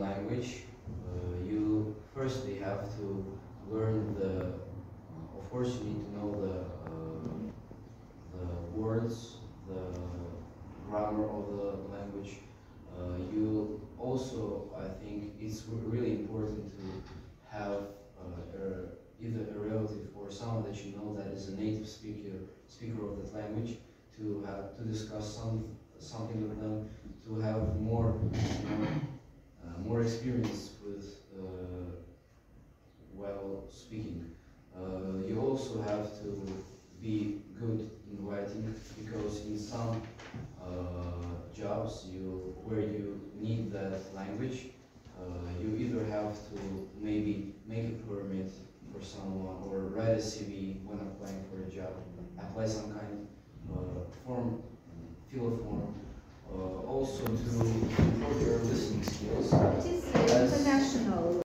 language, you firstly have to learn of course you need to know the words, the grammar of the language. You also, I think it's really important to have either a relative or someone that you know that is a native speaker of that language, to discuss something with them, to have more experience with while speaking. You also have to be good in writing, because in some jobs where you need that language, you either have to maybe make a permit for someone or write a CV when applying for a job, apply some kind of form, fill a form. Also to improve your listening skills.